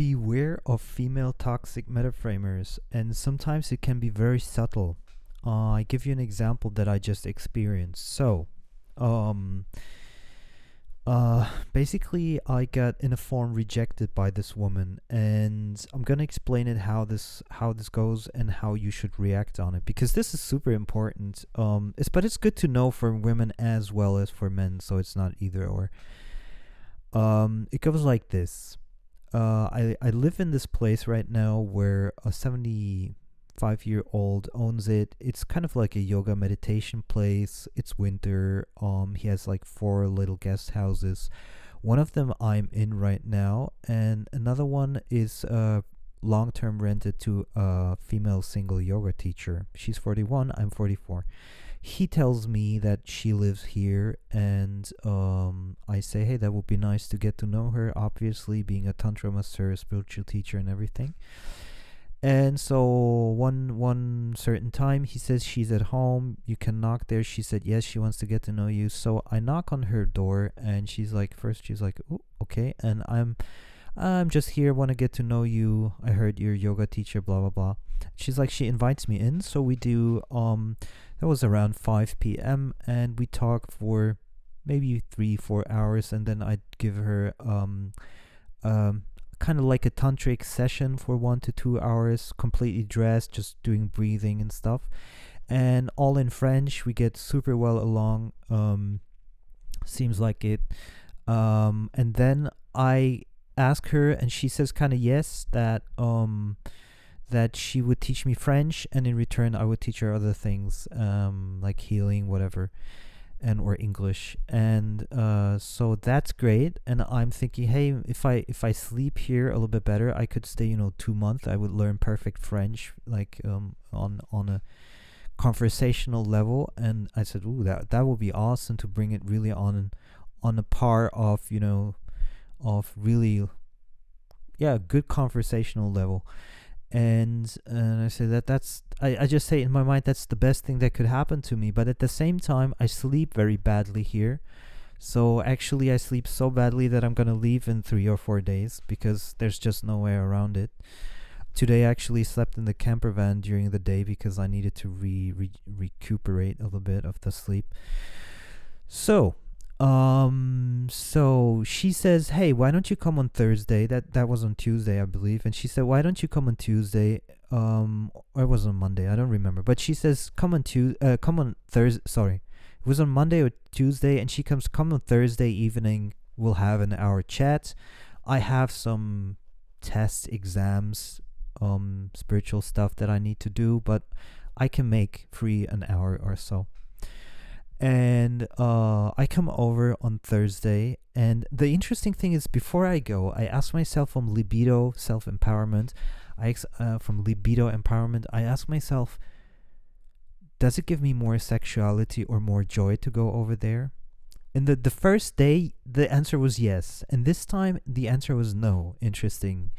Beware of female toxic metaframers, and sometimes it can be very subtle. I give you an example that I just experienced. Um, Basically, I got in a form rejected by this woman, and I'm gonna explain it how this goes and how you should react on it, because this is super important. But it's good to know for women as well as for men, so it's not either or. It goes like this. I live in this place right now where a 75-year-old owns it. It's kind of like a yoga meditation place. It's winter. He has like 4 little guest houses. One of them I'm in right now, and another one is long-term rented to a female single yoga teacher. She's 41, I'm 44. He tells me that she lives here, and I say, hey, that would be nice to get to know her, obviously, being a tantra master, a spiritual teacher, and everything. And so one certain time, he says she's at home, you can knock there. She said yes, she wants to get to know you. So I knock on her door, and she's like, oh, okay, and I'm just here, want to get to know you. I heard you're a yoga teacher, blah blah blah. She's like, she invites me in, so we do. That was around 5 p.m. and we talk for maybe 3-4 hours, and then I'd give her kind of like a tantric session for 1 to 2 hours, completely dressed, just doing breathing and stuff, and all in French. We get super well along. Seems like it. And then I ask her, and she says kind of yes, that she would teach me French, and in return I would teach her other things, like healing, whatever, or English. And so that's great. And I'm thinking, hey, if I sleep here a little bit better, I could stay 2 months. I would learn perfect French, like on a conversational level. And I said, ooh, that would be awesome, to bring it really on a par of of really, yeah, good conversational level. And I say I just say in my mind, that's the best thing that could happen to me. But at the same time, I sleep very badly here. So actually, I sleep so badly that I'm gonna leave in 3 or 4 days, because there's just no way around it. Today I actually slept in the campervan during the day because I needed to recuperate a little bit of the sleep. So so she says, hey, why don't you come on Thursday? That was on Tuesday, I believe. And she said, why don't you come on Tuesday? Or it was on Monday, I don't remember. But she says, come on Thursday. Sorry, it was on Monday or Tuesday. And she come on Thursday evening. We'll have an hour chat. I have some test exams, spiritual stuff that I need to do, but I can make free an hour or so. And I come over on Thursday, and the interesting thing is, before I go, I ask myself from libido self-empowerment, I ask myself, does it give me more sexuality or more joy to go over there? In the first day, the answer was yes, and this time the answer was no. Interesting.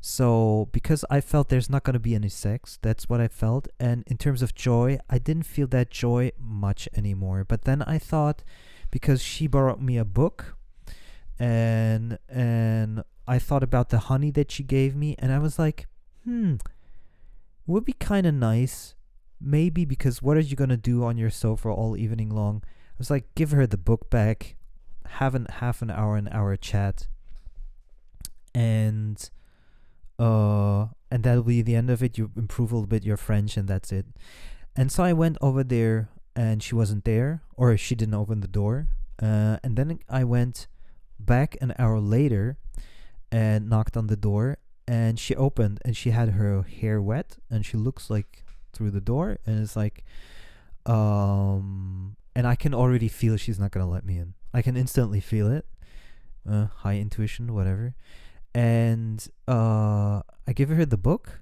So, because I felt there's not going to be any sex, that's what I felt. And in terms of joy, I didn't feel that joy much anymore. But then I thought, because she brought me a book, and I thought about the honey that she gave me, and I was like, would be kind of nice, maybe, because what are you going to do on your sofa all evening long? I was like, give her the book back, have an hour chat, and that'll be the end of it. You improve a little bit your French, and that's it. And so I went over there, and she wasn't there, or she didn't open the door. And then I went back an hour later and knocked on the door, and she opened, and she had her hair wet, and she looks like through the door, and it's like, and I can already feel she's not gonna let me in. I can instantly feel it. High intuition, whatever. And I give her the book,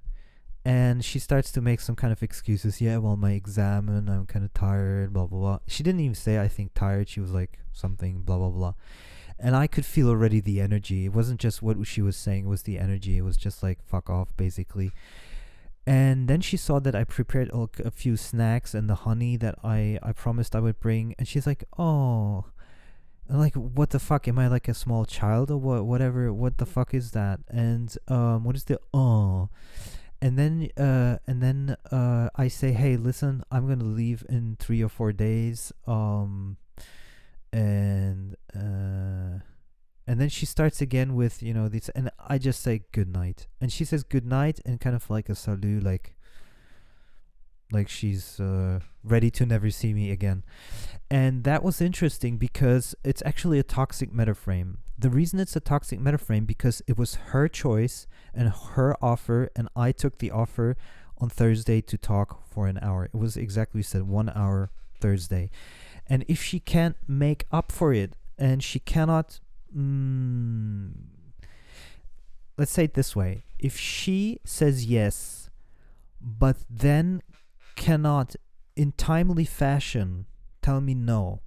and she starts to make some kind of excuses. Yeah, well, my exam, and I'm kind of tired, blah blah blah. She didn't even say I think tired. She was like something, blah blah blah. And I could feel already the energy. It wasn't just what she was saying, it was the energy. It was just like, fuck off, basically. And then she saw that I prepared a few snacks and the honey that I promised I would bring. And she's like, oh, like, what the fuck? Am I like a small child or what? Whatever. What the fuck is that? And what is the and then I say, hey, listen, I'm gonna leave in 3 or 4 days. And then she starts again with, this, and I just say good night, and she says good night and kind of like a salut, like she's ready to never see me again. And that was interesting because it's actually a toxic metaframe. The reason it's a toxic metaframe because it was her choice and her offer, and I took the offer on Thursday to talk for an hour. It was exactly said 1 hour Thursday. And if she can't make up for it, and she cannot, let's say it this way, if she says yes, but then cannot in timely fashion tell me no,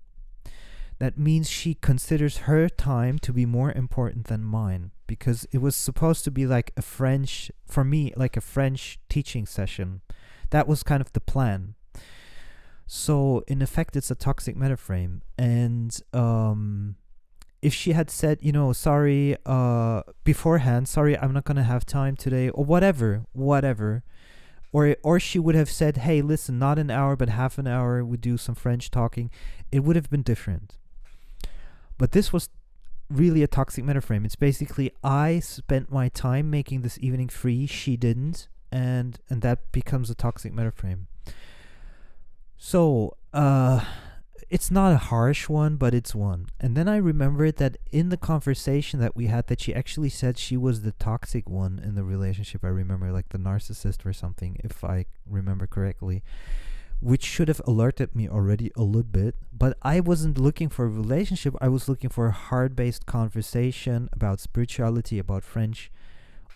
that means she considers her time to be more important than mine, because it was supposed to be like a French, for me, like a French teaching session. That was kind of the plan. So in effect, it's a toxic metaframe. And if she had said, sorry, beforehand, sorry, I'm not gonna have time today, or whatever, or she would have said, hey, listen, not an hour, but half an hour, we do some French talking, it would have been different. But this was really a toxic metaframe. It's basically, I spent my time making this evening free, she didn't, and that becomes a toxic metaframe. So, it's not a harsh one, but it's one. And then I remembered that in the conversation that we had, that she actually said she was the toxic one in the relationship. I remember, like the narcissist or something, if I remember correctly, which should have alerted me already a little bit. But I wasn't looking for a relationship. I was looking for a hard-based conversation about spirituality, about French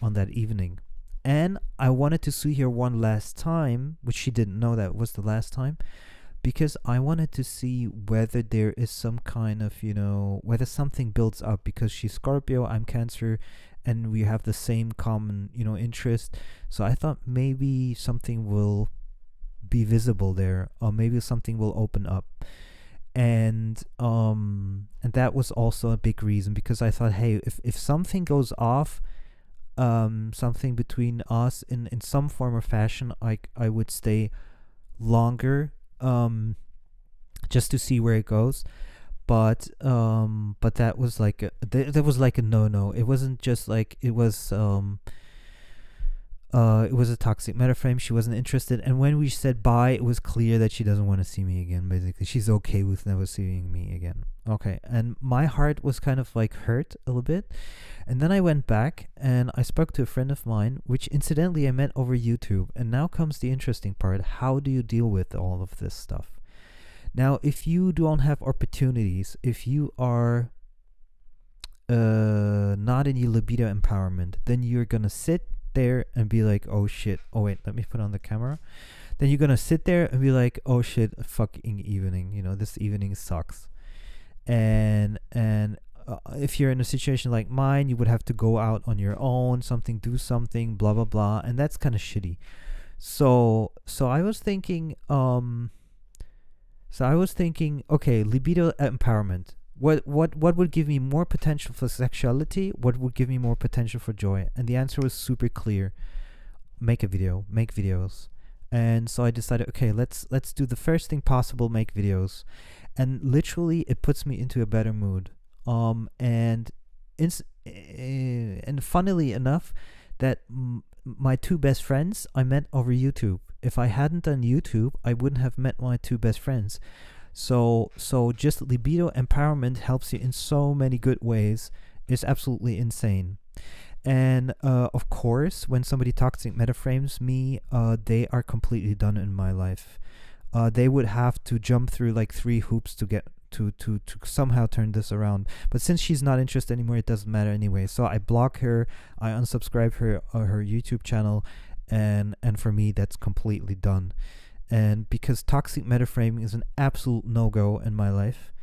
on that evening. And I wanted to see her one last time, which she didn't know that was the last time, because I wanted to see whether there is some kind of, whether something builds up, because she's Scorpio, I'm Cancer, and we have the same common, interest. So I thought maybe something will be visible there, or maybe something will open up. And that was also a big reason, because I thought, hey, if something goes off, something between us in some form or fashion, I would stay longer, just to see where it goes. But that was like that was like a no. It wasn't just like, it was a toxic metaframe. She wasn't interested, and when we said bye, it was clear that she doesn't want to see me again. Basically, she's okay with never seeing me again. Okay, and my heart was kind of like hurt a little bit. And then I went back and I spoke to a friend of mine, which incidentally I met over YouTube. And now comes the interesting part. How do you deal with all of this stuff? Now, if you don't have opportunities, if you are not in your libido empowerment, then you're gonna sit there and be like, oh shit, oh wait, let me put on the camera. Then you're gonna sit there and be like, oh shit, fucking evening, this evening sucks. And if you're in a situation like mine, you would have to go out on your own, do something, blah blah blah, and that's kind of shitty. So I was thinking, okay, libido empowerment. What would give me more potential for sexuality? What would give me more potential for joy? And the answer was super clear. Make videos. And so I decided, okay, let's do the first thing possible, make videos. And literally it puts me into a better mood. And funnily enough, that my two best friends I met over YouTube. If I hadn't done YouTube, I wouldn't have met my two best friends. So just libido empowerment helps you in so many good ways. It's absolutely insane. And of course, when somebody toxic metaframes me, they are completely done in my life. They would have to jump through like 3 hoops to get to somehow turn this around. But since she's not interested anymore, it doesn't matter anyway. So I block her, I unsubscribe her YouTube channel, and for me that's completely done. And because toxic metaframing is an absolute no-go in my life,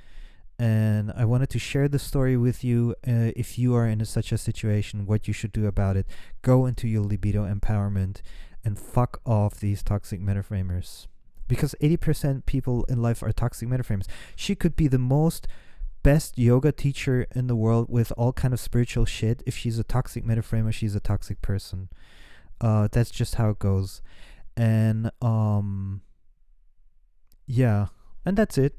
and I wanted to share the story with you. If you are in such a situation, what you should do about it. Go into your libido empowerment and fuck off these toxic metaframers. Because 80% people in life are toxic metaframes. She could be the most best yoga teacher in the world with all kind of spiritual shit. If she's a toxic metaframer, she's a toxic person. That's just how it goes. And yeah, and that's it.